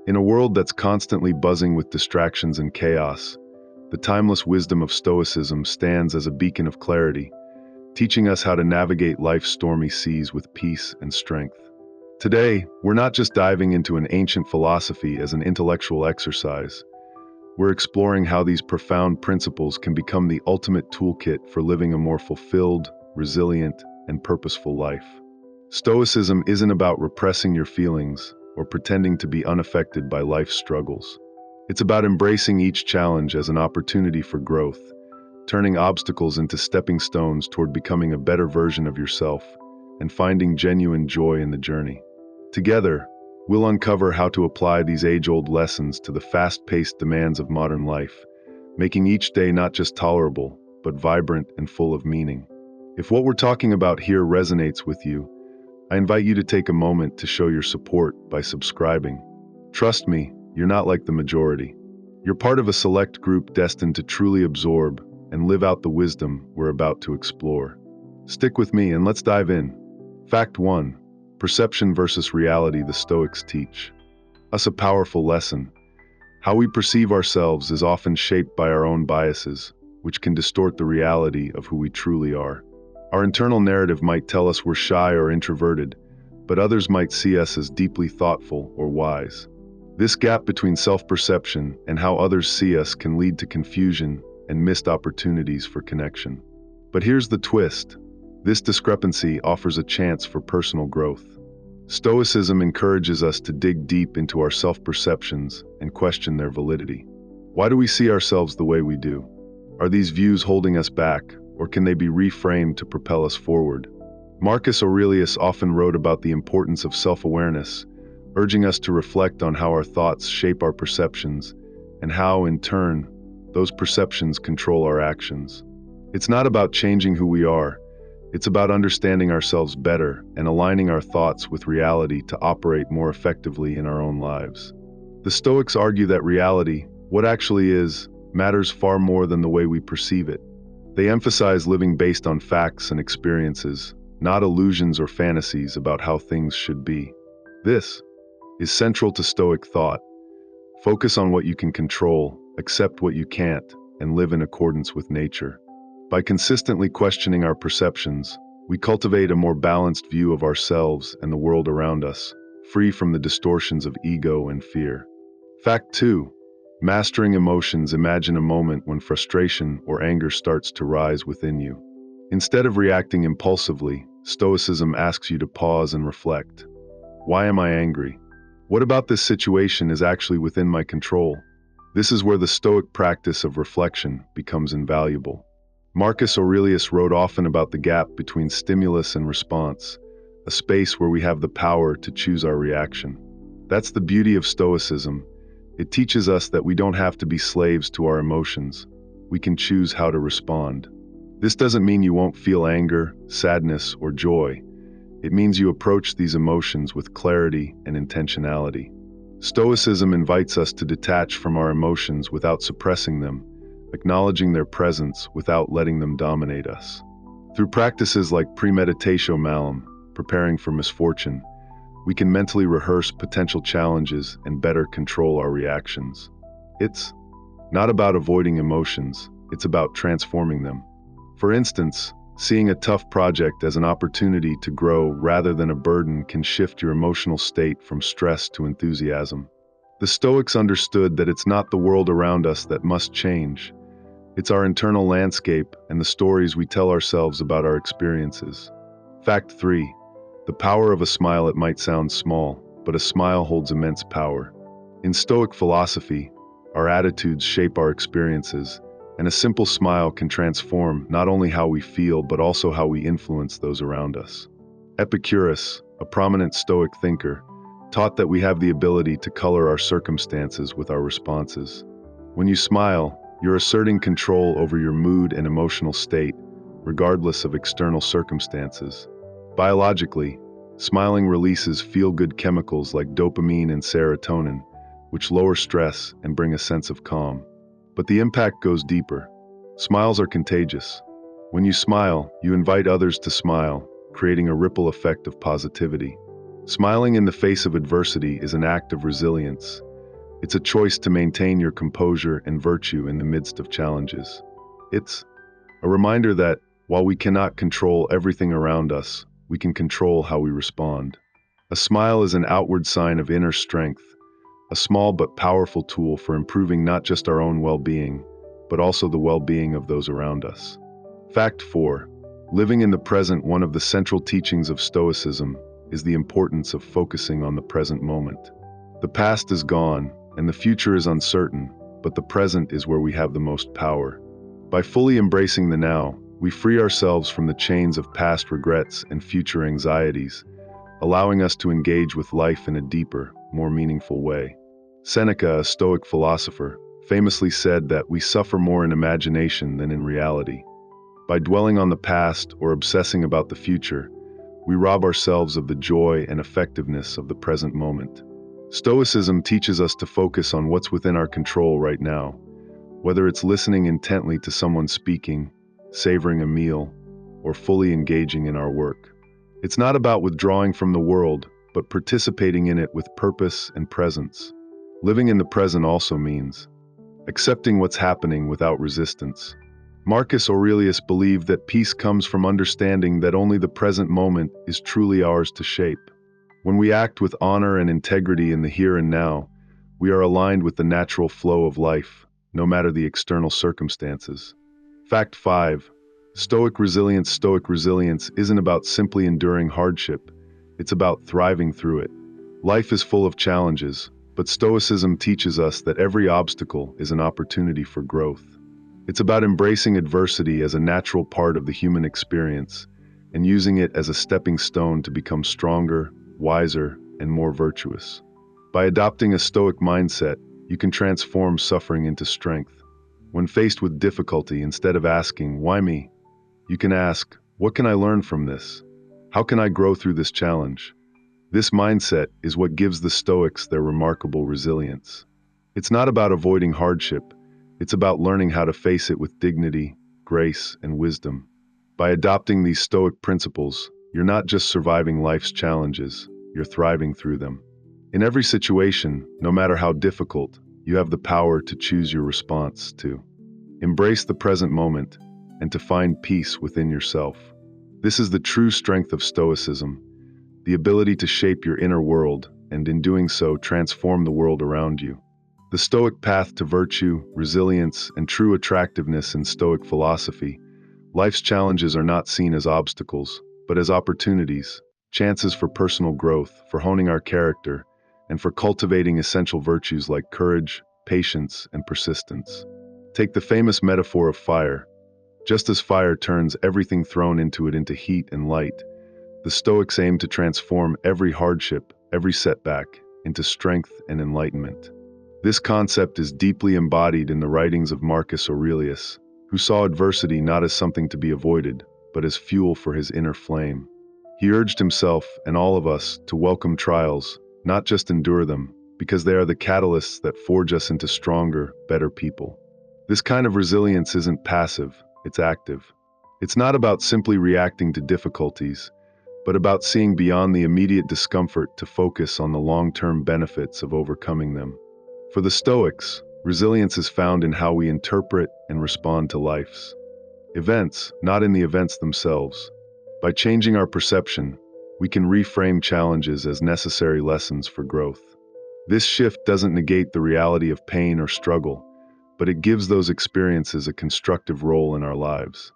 In a world that's constantly buzzing with distractions and chaos, the timeless wisdom of Stoicism stands as a beacon of clarity, teaching us how to navigate life's stormy seas with peace and strength. Today, we're not just diving into an ancient philosophy as an intellectual exercise. We're exploring how these profound principles can become the ultimate toolkit for living a more fulfilled, resilient, and purposeful life. Stoicism isn't about repressing your feelings or pretending to be unaffected by life's struggles. It's about embracing each challenge as an opportunity for growth, turning obstacles into stepping stones toward becoming a better version of yourself, and finding genuine joy in the journey. Together, we'll uncover how to apply these age-old lessons to the fast-paced demands of modern life, making each day not just tolerable, but vibrant and full of meaning. If what we're talking about here resonates with you, I invite you to take a moment to show your support by subscribing. Trust me, you're not like the majority. You're part of a select group destined to truly absorb and live out the wisdom we're about to explore. Stick with me and let's dive in. Fact 1. Perception versus reality the Stoics teach us a powerful lesson. How we perceive ourselves is often shaped by our own biases, which can distort the reality of who we truly are. Our internal narrative might tell us we're shy or introverted, but others might see us as deeply thoughtful or wise. This gap between self-perception and how others see us can lead to confusion and missed opportunities for connection. But here's the twist. This discrepancy offers a chance for personal growth. Stoicism encourages us to dig deep into our self-perceptions and question their validity. Why do we see ourselves the way we do? Are these views holding us back, or can they be reframed to propel us forward? Marcus Aurelius often wrote about the importance of self-awareness, urging us to reflect on how our thoughts shape our perceptions and how, in turn, those perceptions control our actions. It's not about changing who we are. It's about understanding ourselves better and aligning our thoughts with reality to operate more effectively in our own lives. The Stoics argue that reality, what actually is, matters far more than the way we perceive it. They emphasize living based on facts and experiences, not illusions or fantasies about how things should be. This is central to Stoic thought. Focus on what you can control, accept what you can't, and live in accordance with nature. By consistently questioning our perceptions, we cultivate a more balanced view of ourselves and the world around us, free from the distortions of ego and fear. Fact 2. Mastering emotions. Imagine a moment when frustration or anger starts to rise within you. Instead of reacting impulsively, Stoicism asks you to pause and reflect. Why am I angry? What about this situation is actually within my control? This is where the Stoic practice of reflection becomes invaluable. Marcus Aurelius wrote often about the gap between stimulus and response, a space where we have the power to choose our reaction. That's the beauty of Stoicism. It teaches us that we don't have to be slaves to our emotions. We can choose how to respond. This doesn't mean you won't feel anger, sadness, or joy. It means you approach these emotions with clarity and intentionality. Stoicism invites us to detach from our emotions without suppressing them, acknowledging their presence without letting them dominate us. Through practices like premeditatio malum, preparing for misfortune, we can mentally rehearse potential challenges and better control our reactions. It's not about avoiding emotions, it's about transforming them. For instance, seeing a tough project as an opportunity to grow rather than a burden can shift your emotional state from stress to enthusiasm. The Stoics understood that it's not the world around us that must change. It's our internal landscape and the stories we tell ourselves about our experiences. Fact 3. The power of a smile. It might sound small, but a smile holds immense power. In Stoic philosophy, our attitudes shape our experiences, and a simple smile can transform not only how we feel but also how we influence those around us. Epicurus, a prominent Stoic thinker, taught that we have the ability to color our circumstances with our responses. When you smile, you're asserting control over your mood and emotional state, regardless of external circumstances. Biologically, smiling releases feel-good chemicals like dopamine and serotonin, which lower stress and bring a sense of calm. But the impact goes deeper. Smiles are contagious. When you smile, you invite others to smile, creating a ripple effect of positivity. Smiling in the face of adversity is an act of resilience. It's a choice to maintain your composure and virtue in the midst of challenges. It's a reminder that, while we cannot control everything around us, we can control how we respond. A smile is an outward sign of inner strength, a small but powerful tool for improving not just our own well-being, but also the well-being of those around us. Fact 4. Living in the present. One of the central teachings of Stoicism is the importance of focusing on the present moment. The past is gone, and the future is uncertain, but the present is where we have the most power. By fully embracing the now, we free ourselves from the chains of past regrets and future anxieties, allowing us to engage with life in a deeper, more meaningful way. Seneca, a Stoic philosopher, famously said that we suffer more in imagination than in reality. By dwelling on the past or obsessing about the future, we rob ourselves of the joy and effectiveness of the present moment. Stoicism teaches us to focus on what's within our control right now, whether it's listening intently to someone speaking, savoring a meal, or fully engaging in our work. It's not about withdrawing from the world, but participating in it with purpose and presence. Living in the present also means accepting what's happening without resistance. Marcus Aurelius believed that peace comes from understanding that only the present moment is truly ours to shape. When we act with honor and integrity in the here and now, we are aligned with the natural flow of life, no matter the external circumstances. Fact 5. Stoic resilience. Stoic resilience isn't about simply enduring hardship, it's about thriving through it. Life is full of challenges, but Stoicism teaches us that every obstacle is an opportunity for growth. It's about embracing adversity as a natural part of the human experience and using it as a stepping stone to become stronger, wiser, and more virtuous. By adopting a Stoic mindset, you can transform suffering into strength. When faced with difficulty, instead of asking, "Why me?" you can ask, "What can I learn from this? How can I grow through this challenge?" This mindset is what gives the Stoics their remarkable resilience. It's not about avoiding hardship, it's about learning how to face it with dignity, grace, and wisdom. By adopting these Stoic principles, you're not just surviving life's challenges, you're thriving through them. In every situation, no matter how difficult, you have the power to choose your response, to embrace the present moment, and to find peace within yourself. This is the true strength of Stoicism, the ability to shape your inner world, and in doing so, transform the world around you. The Stoic path to virtue, resilience, and true attractiveness. In Stoic philosophy, life's challenges are not seen as obstacles, but as opportunities, chances for personal growth, for honing our character, and for cultivating essential virtues like courage, patience, and persistence. Take the famous metaphor of fire. Just as fire turns everything thrown into it into heat and light, the Stoics aim to transform every hardship, every setback, into strength and enlightenment. This concept is deeply embodied in the writings of Marcus Aurelius, who saw adversity not as something to be avoided, but as fuel for his inner flame. He urged himself and all of us to welcome trials, not just endure them, because they are the catalysts that forge us into stronger, better people. This kind of resilience isn't passive, it's active. It's not about simply reacting to difficulties, but about seeing beyond the immediate discomfort to focus on the long-term benefits of overcoming them. For the Stoics, resilience is found in how we interpret and respond to life's events, not in the events themselves. By changing our perception, we can reframe challenges as necessary lessons for growth. This shift doesn't negate the reality of pain or struggle, but it gives those experiences a constructive role in our lives.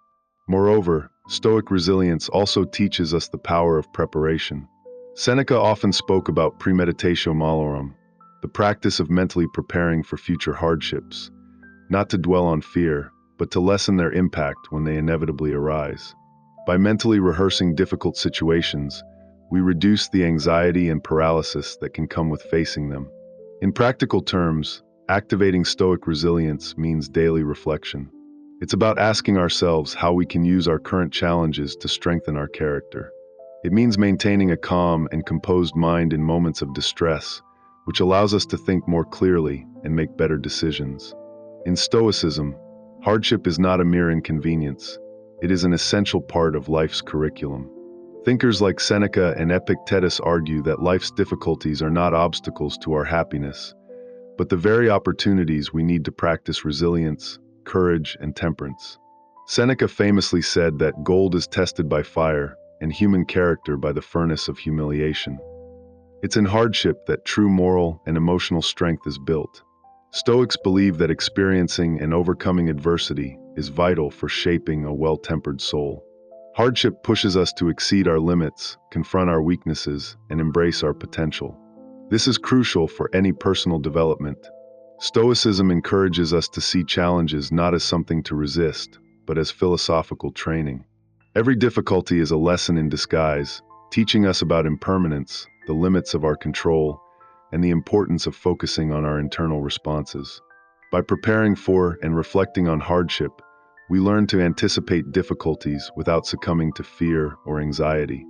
Moreover, Stoic resilience also teaches us the power of preparation. Seneca often spoke about premeditatio malorum, the practice of mentally preparing for future hardships, not to dwell on fear, but to lessen their impact when they inevitably arise. By mentally rehearsing difficult situations, we reduce the anxiety and paralysis that can come with facing them. In practical terms, activating Stoic resilience means daily reflection. It's about asking ourselves how we can use our current challenges to strengthen our character. It means maintaining a calm and composed mind in moments of distress, which allows us to think more clearly and make better decisions. In Stoicism, hardship is not a mere inconvenience. It is an essential part of life's curriculum. Thinkers like Seneca and Epictetus argue that life's difficulties are not obstacles to our happiness, but the very opportunities we need to practice resilience, courage, and temperance. Seneca famously said that gold is tested by fire and human character by the furnace of humiliation. It's in hardship that true moral and emotional strength is built. Stoics believe that experiencing and overcoming adversity is vital for shaping a well-tempered soul. Hardship pushes us to exceed our limits, confront our weaknesses, and embrace our potential. This is crucial for any personal development. Stoicism encourages us to see challenges not as something to resist, but as philosophical training. Every difficulty is a lesson in disguise, teaching us about impermanence, the limits of our control, and the importance of focusing on our internal responses. By preparing for and reflecting on hardship, we learn to anticipate difficulties without succumbing to fear or anxiety.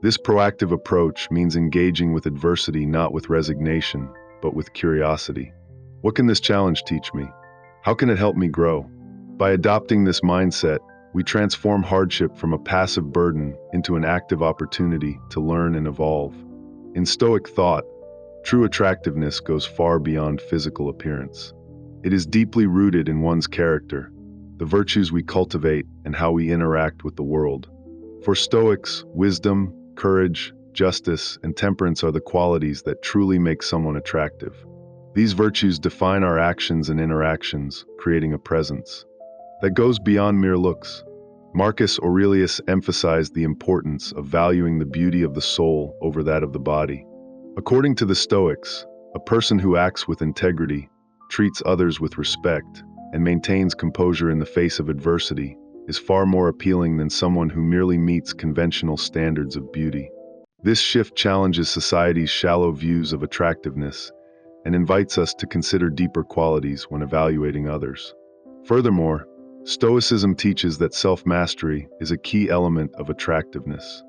This proactive approach means engaging with adversity not with resignation, but with curiosity. What can this challenge teach me? How can it help me grow? By adopting this mindset, we transform hardship from a passive burden into an active opportunity to learn and evolve. In Stoic thought, true attractiveness goes far beyond physical appearance. It is deeply rooted in one's character, the virtues we cultivate, and how we interact with the world. For Stoics, wisdom, courage, justice, and temperance are the qualities that truly make someone attractive. These virtues define our actions and interactions, creating a presence that goes beyond mere looks. Marcus Aurelius emphasized the importance of valuing the beauty of the soul over that of the body. According to the Stoics, a person who acts with integrity, treats others with respect, and maintains composure in the face of adversity is far more appealing than someone who merely meets conventional standards of beauty. This shift challenges society's shallow views of attractiveness and invites us to consider deeper qualities when evaluating others. Furthermore, Stoicism teaches that self-mastery is a key element of attractiveness.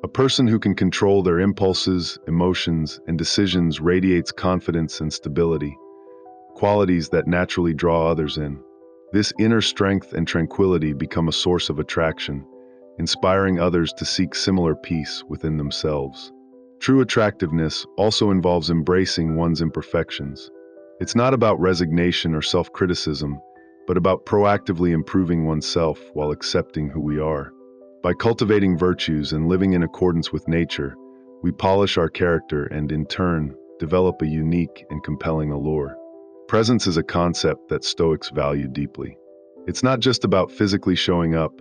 A person who can control their impulses, emotions, and decisions radiates confidence and stability, qualities that naturally draw others in. This inner strength and tranquility become a source of attraction, inspiring others to seek similar peace within themselves. True attractiveness also involves embracing one's imperfections. It's not about resignation or self-criticism, but about proactively improving oneself while accepting who we are. By cultivating virtues and living in accordance with nature, we polish our character and, in turn, develop a unique and compelling allure. Presence is a concept that Stoics value deeply. It's not just about physically showing up,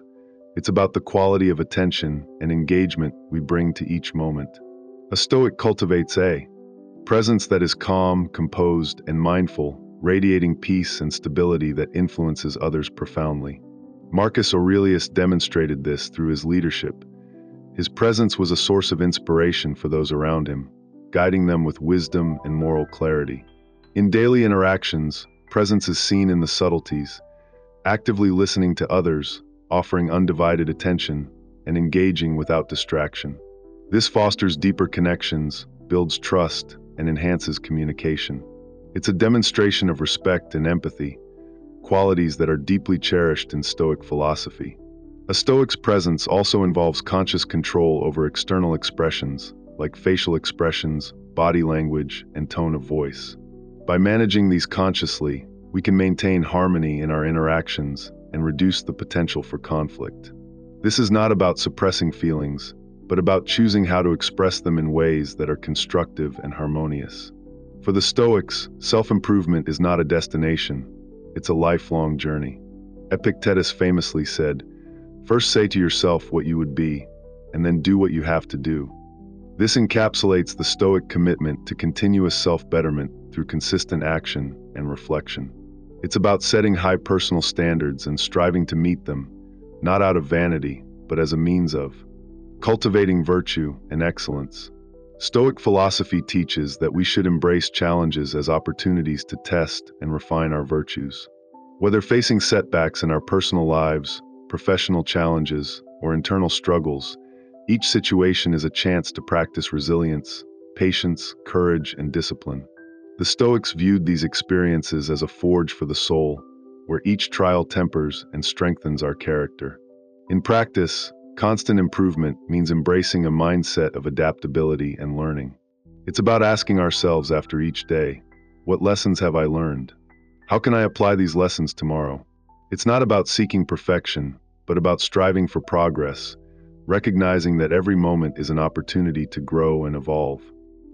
it's about the quality of attention and engagement we bring to each moment. A Stoic cultivates a presence that is calm, composed, and mindful, radiating peace and stability that influences others profoundly. Marcus Aurelius demonstrated this through his leadership. His presence was a source of inspiration for those around him, guiding them with wisdom and moral clarity. In daily interactions, presence is seen in the subtleties, actively listening to others, offering undivided attention, and engaging without distraction. This fosters deeper connections, builds trust, and enhances communication. It's a demonstration of respect and empathy, qualities that are deeply cherished in Stoic philosophy. A Stoic's presence also involves conscious control over external expressions, like facial expressions, body language, and tone of voice. By managing these consciously, we can maintain harmony in our interactions and reduce the potential for conflict. This is not about suppressing feelings, but about choosing how to express them in ways that are constructive and harmonious. For the Stoics, self-improvement is not a destination, it's a lifelong journey. Epictetus famously said, "First say to yourself what you would be, and then do what you have to do." This encapsulates the Stoic commitment to continuous self-betterment through consistent action and reflection. It's about setting high personal standards and striving to meet them, not out of vanity, but as a means of cultivating virtue and excellence. Stoic philosophy teaches that we should embrace challenges as opportunities to test and refine our virtues. Whether facing setbacks in our personal lives, professional challenges, or internal struggles, each situation is a chance to practice resilience, patience, courage, and discipline. The Stoics viewed these experiences as a forge for the soul, where each trial tempers and strengthens our character. In practice, constant improvement means embracing a mindset of adaptability and learning. It's about asking ourselves after each day, What lessons have I learned? How can I apply these lessons tomorrow? It's not about seeking perfection, but about striving for progress, recognizing that every moment is an opportunity to grow and evolve.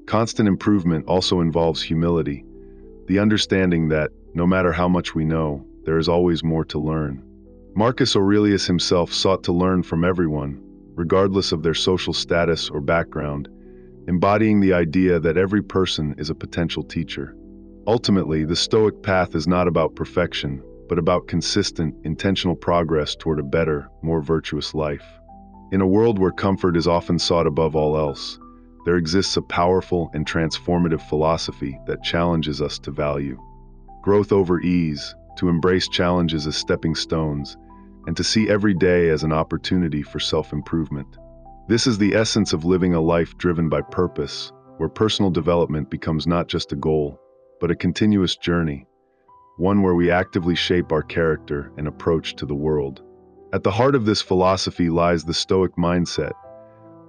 Constant improvement also involves humility, the understanding that, no matter how much we know, there is always more to learn. Marcus Aurelius himself sought to learn from everyone, regardless of their social status or background, embodying the idea that every person is a potential teacher. Ultimately, the Stoic path is not about perfection, but about consistent, intentional progress toward a better, more virtuous life. In a world where comfort is often sought above all else, there exists a powerful and transformative philosophy that challenges us to value growth over ease, to embrace challenges as stepping stones, and to see every day as an opportunity for self-improvement. This is the essence of living a life driven by purpose, where personal development becomes not just a goal, but a continuous journey, one where we actively shape our character and approach to the world. At the heart of this philosophy lies the Stoic mindset,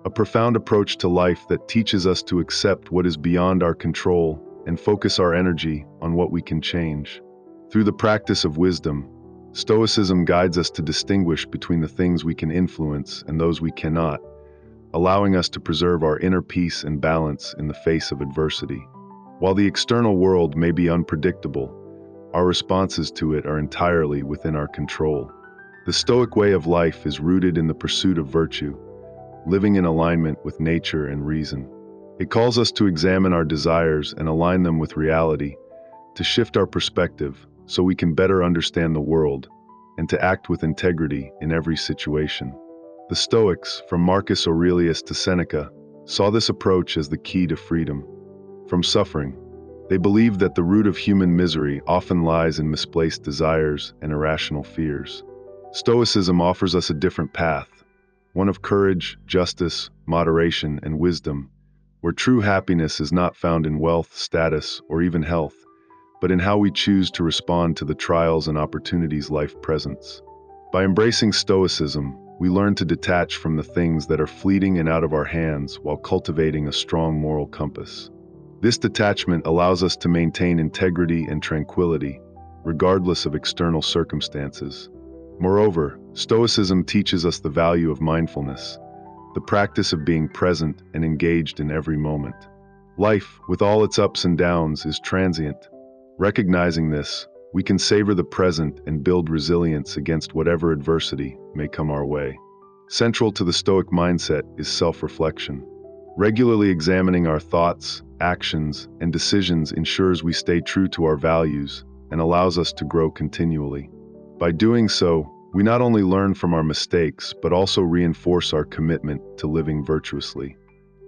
a profound approach to life that teaches us to accept what is beyond our control and focus our energy on what we can change. Through the practice of wisdom, Stoicism guides us to distinguish between the things we can influence and those we cannot, allowing us to preserve our inner peace and balance in the face of adversity. While the external world may be unpredictable, our responses to it are entirely within our control. The Stoic way of life is rooted in the pursuit of virtue, living in alignment with nature and reason. It calls us to examine our desires and align them with reality, to shift our perspective so we can better understand the world, and to act with integrity in every situation. The Stoics, from Marcus Aurelius to Seneca, saw this approach as the key to freedom from suffering. They believed that the root of human misery often lies in misplaced desires and irrational fears. Stoicism offers us a different path, one of courage, justice, moderation, and wisdom, where true happiness is not found in wealth, status, or even health, but in how we choose to respond to the trials and opportunities life presents. By embracing Stoicism, we learn to detach from the things that are fleeting and out of our hands while cultivating a strong moral compass. This detachment allows us to maintain integrity and tranquility, regardless of external circumstances. Moreover, Stoicism teaches us the value of mindfulness, the practice of being present and engaged in every moment. Life, with all its ups and downs, is transient. Recognizing this, we can savor the present and build resilience against whatever adversity may come our way. Central to the Stoic mindset is self-reflection. Regularly examining our thoughts, actions, and decisions ensures we stay true to our values and allows us to grow continually. By doing so, we not only learn from our mistakes, but also reinforce our commitment to living virtuously.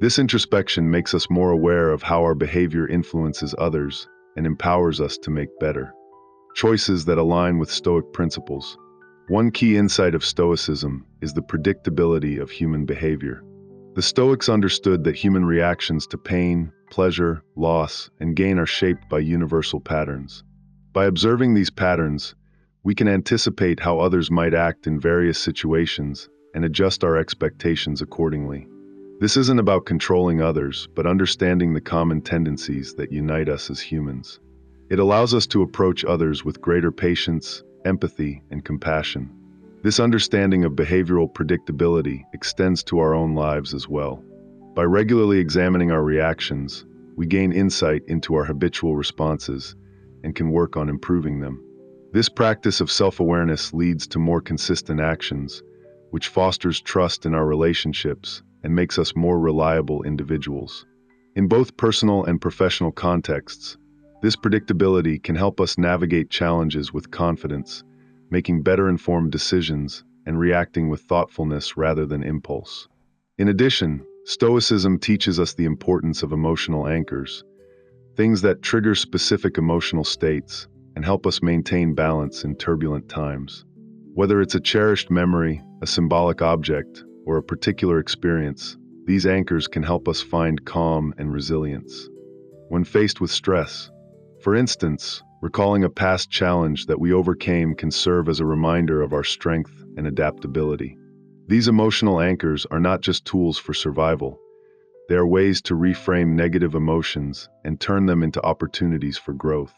This introspection makes us more aware of how our behavior influences others and empowers us to make better choices that align with Stoic principles. One key insight of Stoicism is the predictability of human behavior. The Stoics understood that human reactions to pain, pleasure, loss, and gain are shaped by universal patterns. By observing these patterns, we can anticipate how others might act in various situations and adjust our expectations accordingly. This isn't about controlling others, but understanding the common tendencies that unite us as humans. It allows us to approach others with greater patience, empathy, and compassion. This understanding of behavioral predictability extends to our own lives as well. By regularly examining our reactions, we gain insight into our habitual responses and can work on improving them. This practice of self-awareness leads to more consistent actions, which fosters trust in our relationships and makes us more reliable individuals. In both personal and professional contexts, this predictability can help us navigate challenges with confidence, making better informed decisions and reacting with thoughtfulness rather than impulse. In addition, Stoicism teaches us the importance of emotional anchors, things that trigger specific emotional states and help us maintain balance in turbulent times. Whether it's a cherished memory, a symbolic object, or a particular experience, these anchors can help us find calm and resilience when faced with stress. For instance, recalling a past challenge that we overcame can serve as a reminder of our strength and adaptability. These emotional anchors are not just tools for survival. They are ways to reframe negative emotions and turn them into opportunities for growth.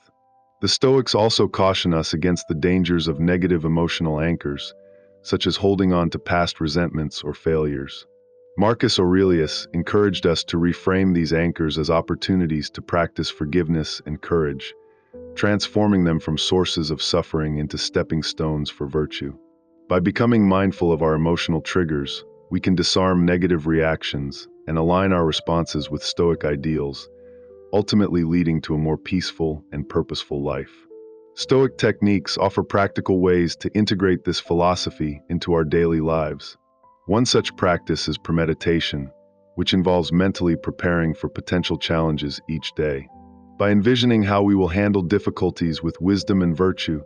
The Stoics also caution us against the dangers of negative emotional anchors, such as holding on to past resentments or failures. Marcus Aurelius encouraged us to reframe these anchors as opportunities to practice forgiveness and courage, transforming them from sources of suffering into stepping stones for virtue. By becoming mindful of our emotional triggers, we can disarm negative reactions and align our responses with Stoic ideals, ultimately leading to a more peaceful and purposeful life. Stoic techniques offer practical ways to integrate this philosophy into our daily lives. One such practice is premeditation, which involves mentally preparing for potential challenges each day. By envisioning how we will handle difficulties with wisdom and virtue,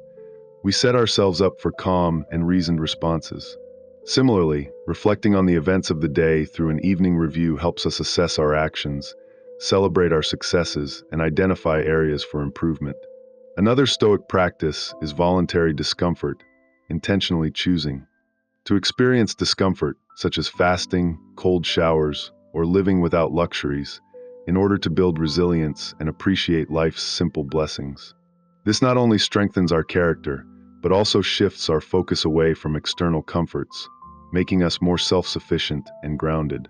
we set ourselves up for calm and reasoned responses. Similarly, reflecting on the events of the day through an evening review helps us assess our actions, celebrate our successes, and identify areas for improvement. Another Stoic practice is voluntary discomfort, intentionally choosing. To experience discomfort, such as fasting, cold showers, or living without luxuries, in order to build resilience and appreciate life's simple blessings. This not only strengthens our character, but also shifts our focus away from external comforts, making us more self-sufficient and grounded.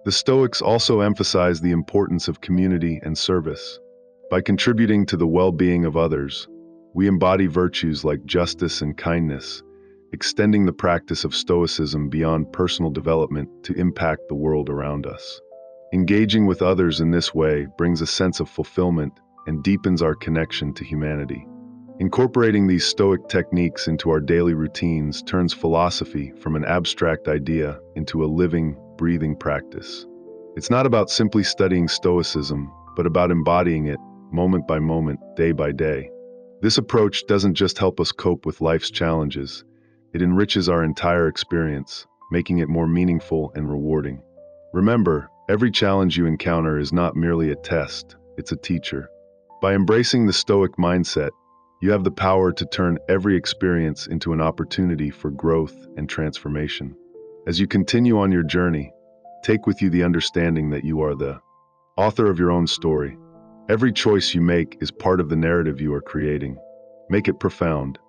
The Stoics also emphasize the importance of community and service. By contributing to the well-being of others, we embody virtues like justice and kindness, extending the practice of Stoicism beyond personal development to impact the world around us. Engaging with others in this way brings a sense of fulfillment and deepens our connection to humanity. Incorporating these Stoic techniques into our daily routines turns philosophy from an abstract idea into a living, breathing practice. It's not about simply studying Stoicism, but about embodying it, moment by moment, day by day. This approach doesn't just help us cope with life's challenges, it enriches our entire experience, making it more meaningful and rewarding. Remember, every challenge you encounter is not merely a test, it's a teacher. By embracing the Stoic mindset, you have the power to turn every experience into an opportunity for growth and transformation. As you continue on your journey, take with you the understanding that you are the author of your own story. Every choice you make is part of the narrative you are creating. Make it profound.